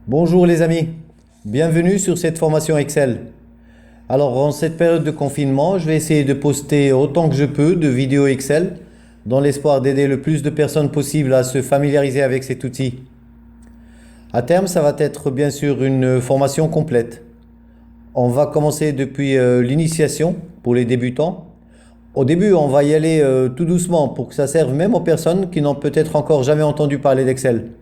Bonjour les amis, bienvenue sur cette formation Excel. Alors en cette période de confinement, je vais essayer de poster autant que je peux de vidéos Excel dans l'espoir d'aider le plus de personnes possible à se familiariser avec cet outil. À terme, ça va être bien sûr une formation complète. On va commencer depuis l'initiation pour les débutants. Au début, on va y aller tout doucement pour que ça serve même aux personnes qui n'ont peut-être encore jamais entendu parler d'Excel.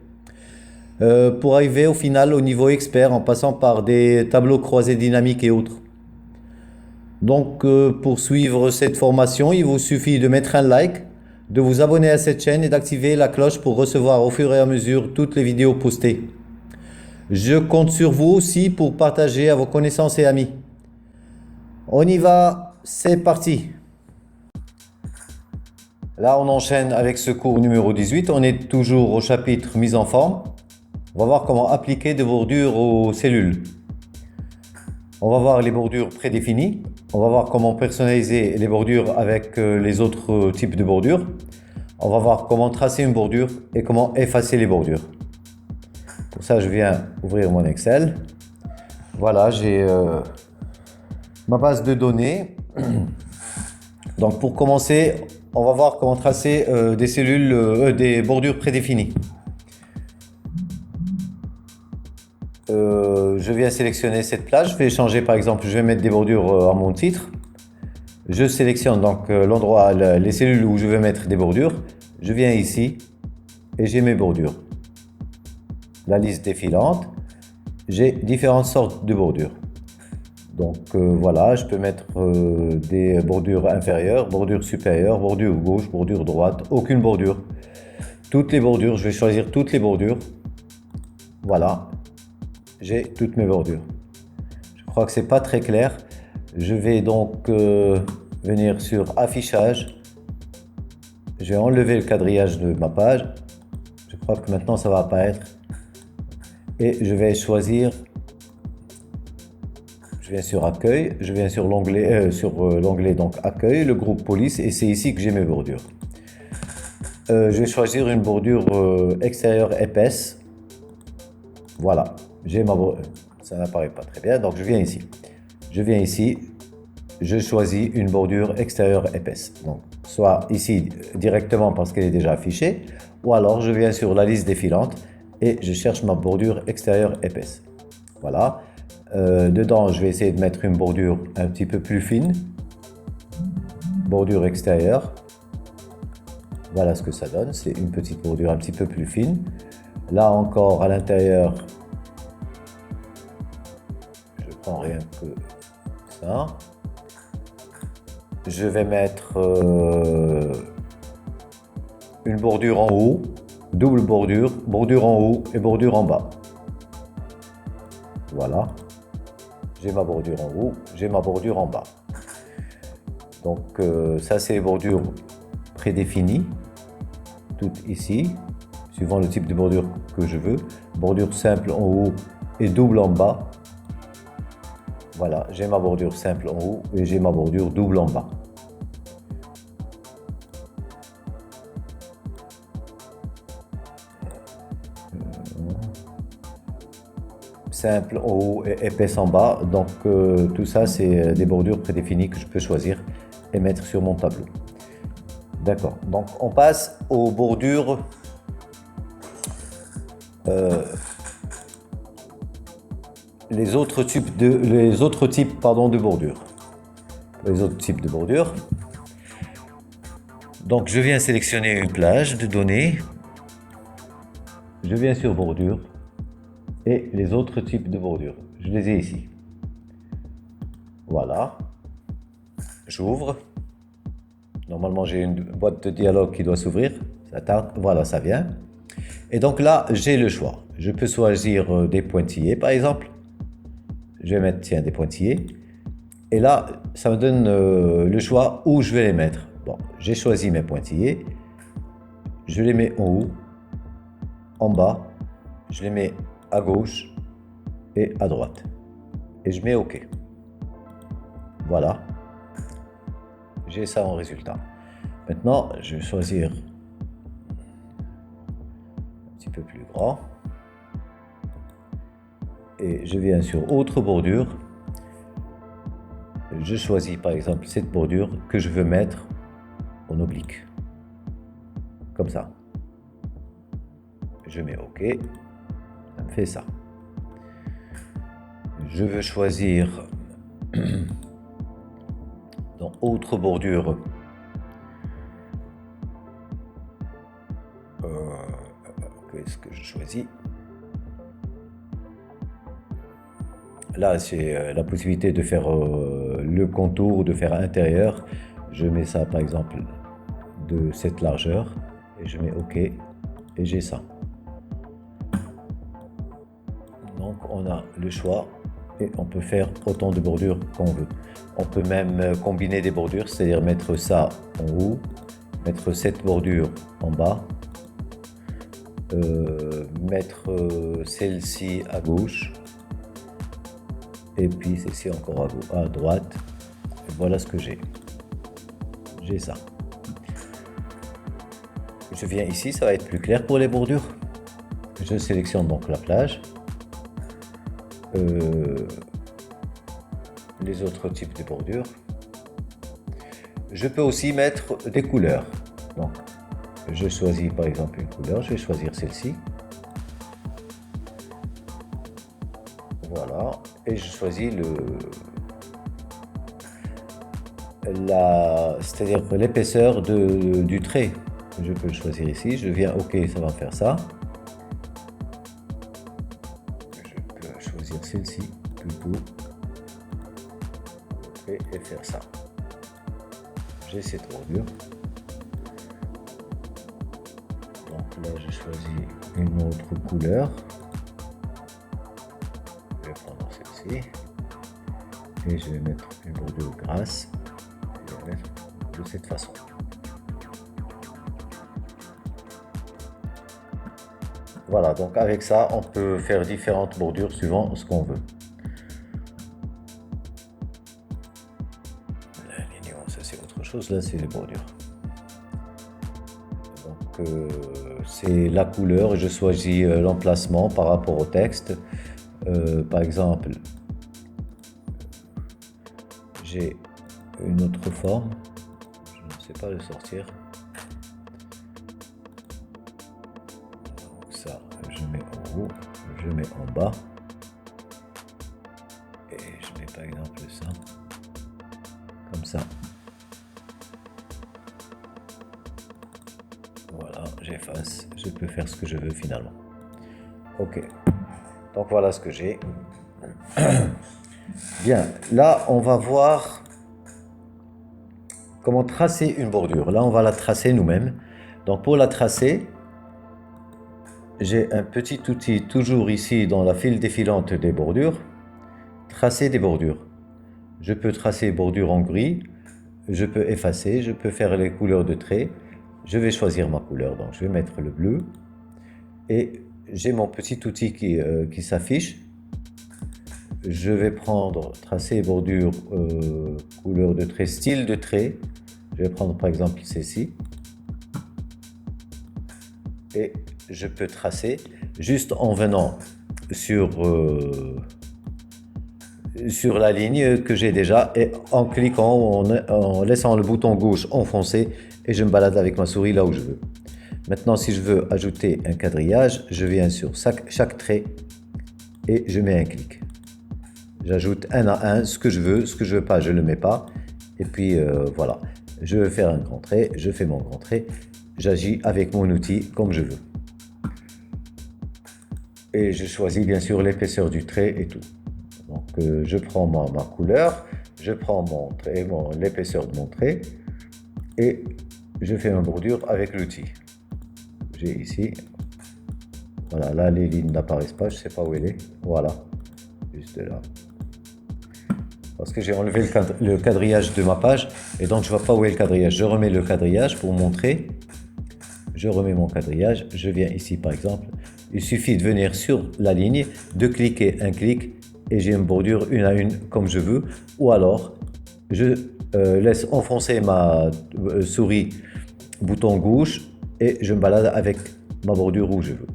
Pour arriver au final au niveau expert en passant par des tableaux croisés dynamiques et autres. Donc pour suivre cette formation, il vous suffit de mettre un like, de vous abonner à cette chaîne et d'activer la cloche pour recevoir au fur et à mesure toutes les vidéos postées. Je compte sur vous aussi pour partager à vos connaissances et amis. On y va, c'est parti. Là, on enchaîne avec ce cours numéro 18. On est toujours au chapitre mise en forme. On va voir comment appliquer des bordures aux cellules. On va voir les bordures prédéfinies. On va voir comment personnaliser les bordures avec les autres types de bordures. On va voir comment tracer une bordure et comment effacer les bordures. Pour ça, je viens ouvrir mon Excel. Voilà, j'ai ma base de données. Donc pour commencer, on va voir comment tracer des cellules, des bordures prédéfinies. Je viens sélectionner cette plage, je vais changer par exemple, je vais mettre des bordures à mon titre. Je sélectionne donc l'endroit, les cellules où je vais mettre des bordures. Je viens ici et j'ai mes bordures. La liste défilante, j'ai différentes sortes de bordures. Donc voilà, je peux mettre des bordures inférieures, bordures supérieures, bordure gauche, bordure droite, aucune bordure. Toutes les bordures, je vais choisir toutes les bordures. Voilà. J'ai toutes mes bordures. Je crois que c'est pas très clair. Je vais donc venir sur affichage. Je vais enlever le quadrillage de ma page. Je crois que maintenant ça va apparaître. Et je vais choisir. Je viens sur accueil. Je viens sur l'onglet donc accueil, le groupe police, et c'est ici que j'ai mes bordures. Je vais choisir une bordure extérieure épaisse. Voilà. Ça n'apparaît pas très bien, donc je viens ici. Je choisis une bordure extérieure épaisse. Donc, soit ici directement parce qu'elle est déjà affichée, ou alors je viens sur la liste défilante et je cherche ma bordure extérieure épaisse. Voilà. Dedans, je vais essayer de mettre une bordure un petit peu plus fine. Bordure extérieure. Voilà ce que ça donne. C'est une petite bordure un petit peu plus fine. Là encore, à l'intérieur, rien que ça. Je vais mettre une bordure en haut, double bordure, bordure en haut et bordure en bas. Voilà. J'ai ma bordure en haut, j'ai ma bordure en bas. Donc ça c'est les bordures prédéfinies, toutes ici, suivant le type de bordure que je veux. Bordure simple en haut et double en bas. Voilà, j'ai ma bordure simple en haut et j'ai ma bordure double en bas. Simple en haut et épaisse en bas. Donc tout ça, c'est des bordures prédéfinies que je peux choisir et mettre sur mon tableau. D'accord, donc on passe aux bordures les autres types de bordures. Les autres types de bordures. Donc je viens sélectionner une plage de données. Je viens sur bordure et les autres types de bordures. Je les ai ici. Voilà. J'ouvre. Normalement j'ai une boîte de dialogue qui doit s'ouvrir. Ça tarde. Voilà, ça vient. Et donc là, j'ai le choix. Je peux choisir des pointillés par exemple. Je vais mettre, tiens, des pointillés. Et là, ça me donne le choix où je vais les mettre. Bon, j'ai choisi mes pointillés. Je les mets en haut, en bas. Je les mets à gauche et à droite. Et je mets OK. Voilà. J'ai ça en résultat. Maintenant, je vais choisir un petit peu plus grand. et je viens sur autre bordure. Je choisis par exemple cette bordure que je veux mettre en oblique, comme ça. Je mets OK, ça me fait ça. Je veux choisir dans autre bordure qu'est-ce que je choisis? Là, c'est la possibilité de faire le contour, de faire intérieur. Je mets ça par exemple de cette largeur et je mets OK et j'ai ça. Donc on a le choix et on peut faire autant de bordures qu'on veut. On peut même combiner des bordures, c'est-à-dire mettre ça en haut, mettre cette bordure en bas, mettre celle-ci à gauche et puis celle-ci encore à droite. Et voilà ce que j'ai. J'ai ça. Je viens ici, ça va être plus clair pour les bordures. Je sélectionne donc la plage. Les autres types de bordures. Je peux aussi mettre des couleurs. Donc, je choisis par exemple une couleur, je vais choisir celle-ci. Voilà, et je choisis c'est-à-dire l'épaisseur du trait. Je peux le choisir ici, je viens OK, ça va faire ça. Je peux choisir celle-ci plutôt et faire ça. J'ai cette bordure. Donc là, je choisis une autre couleur. Je vais prendre celle-ci et je vais mettre une bordure grasse. Je vais mettre de cette façon. Voilà, donc avec ça, on peut faire différentes bordures suivant ce qu'on veut. L'alignement, ça c'est autre chose, là c'est les bordures. Donc c'est la couleur, je choisis l'emplacement par rapport au texte. Par exemple, j'ai une autre forme, je ne sais pas le sortir. Ça, je mets en haut, je mets en bas et je mets par exemple ça comme ça. Voilà, j'efface, je peux faire ce que je veux finalement. Ok, donc voilà ce que j'ai. Bien, là on va voir comment tracer une bordure. Là on va la tracer nous-mêmes. Donc pour la tracer, j'ai un petit outil toujours ici dans la file défilante des bordures, tracer des bordures. Je peux tracer bordure en gris, je peux effacer, je peux faire les couleurs de traits. Je vais choisir ma couleur, donc je vais mettre le bleu et j'ai mon petit outil qui s'affiche. Je vais prendre tracer bordure, couleur de trait, style de trait. Je vais prendre par exemple celle-ci et je peux tracer juste en venant sur la ligne que j'ai déjà et en cliquant, en laissant le bouton gauche enfoncé et je me balade avec ma souris là où je veux. Maintenant, si je veux ajouter un quadrillage, je viens sur chaque trait et je mets un clic. J'ajoute un à un ce que je veux pas, je ne le mets pas. Et puis voilà, je veux faire un grand trait, je fais mon grand trait. J'agis avec mon outil comme je veux. Et je choisis bien sûr l'épaisseur du trait et tout. Donc je prends ma couleur, je prends mon trait, l'épaisseur de mon trait et je fais ma bordure avec l'outil. J'ai ici, voilà, là les lignes n'apparaissent pas, je ne sais pas où elle est, voilà, juste là. Parce que j'ai enlevé le quadrillage de ma page et donc je ne vois pas où est le quadrillage. Je remets le quadrillage pour montrer. Je remets mon quadrillage, je viens ici par exemple. Il suffit de venir sur la ligne, de cliquer un clic et j'ai une bordure une à une comme je veux. Ou alors, je laisse enfoncer ma souris bouton gauche et je me balade avec ma bordure où je veux.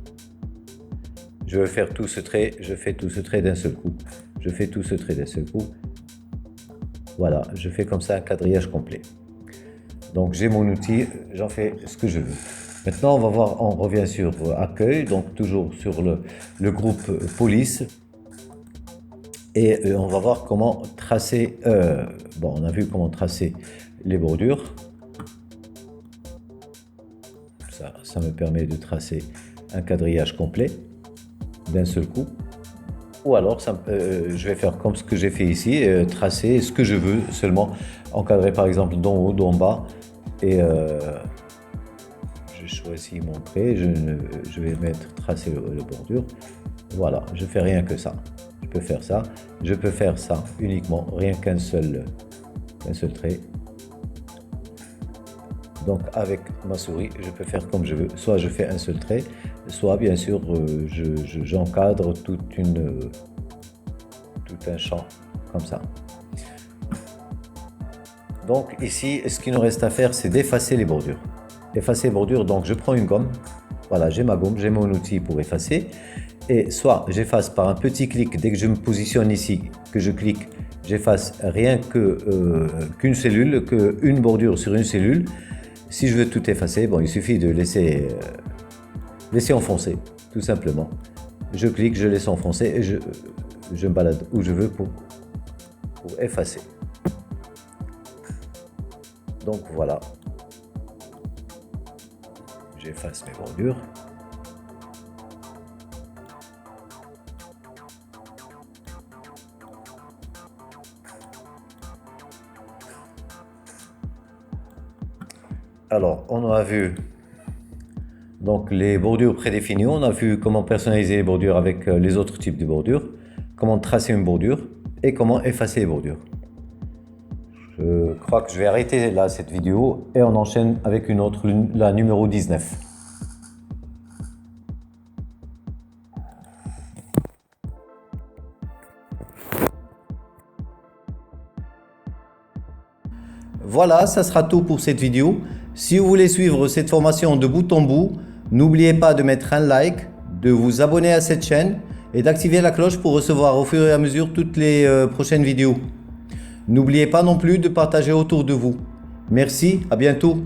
je veux faire tout ce trait, je fais tout ce trait d'un seul coup. Je fais tout ce trait d'un seul coup. Voilà, je fais comme ça un quadrillage complet. Donc j'ai mon outil, j'en fais ce que je veux. Maintenant on va voir, on revient sur accueil, donc toujours sur le groupe police. Et on va voir comment tracer, bon on a vu comment tracer les bordures. Ça me permet de tracer un quadrillage complet d'un seul coup. Ou alors je vais faire comme ce que j'ai fait ici, tracer ce que je veux seulement, encadrer par exemple d'en haut, d'en bas. Et je choisis mon trait, je vais mettre tracer le bordure. Voilà, je fais rien que ça. Je peux faire ça, je peux faire ça uniquement, rien qu'un seul trait. Donc avec ma souris, je peux faire comme je veux. Soit je fais un seul trait, soit bien sûr j'encadre tout un champ comme ça. Donc ici, ce qu'il nous reste à faire, c'est d'effacer les bordures. Effacer les bordures, donc je prends une gomme. Voilà, j'ai ma gomme, j'ai mon outil pour effacer. Et soit j'efface par un petit clic, dès que je me positionne ici, que je clique, j'efface rien qu'une cellule, qu'une bordure sur une cellule. Si je veux tout effacer, bon, il suffit de laisser enfoncer, tout simplement. Je clique, je laisse enfoncer et je me balade où je veux pour effacer. Donc voilà, j'efface mes bordures. Alors, on a vu donc les bordures prédéfinies, on a vu comment personnaliser les bordures avec les autres types de bordures, comment tracer une bordure et comment effacer les bordures. Je crois que je vais arrêter là cette vidéo et on enchaîne avec une autre, la numéro 19. Voilà, ça sera tout pour cette vidéo. Si vous voulez suivre cette formation de bout en bout, n'oubliez pas de mettre un like, de vous abonner à cette chaîne et d'activer la cloche pour recevoir au fur et à mesure toutes les prochaines vidéos. N'oubliez pas non plus de partager autour de vous. Merci, à bientôt.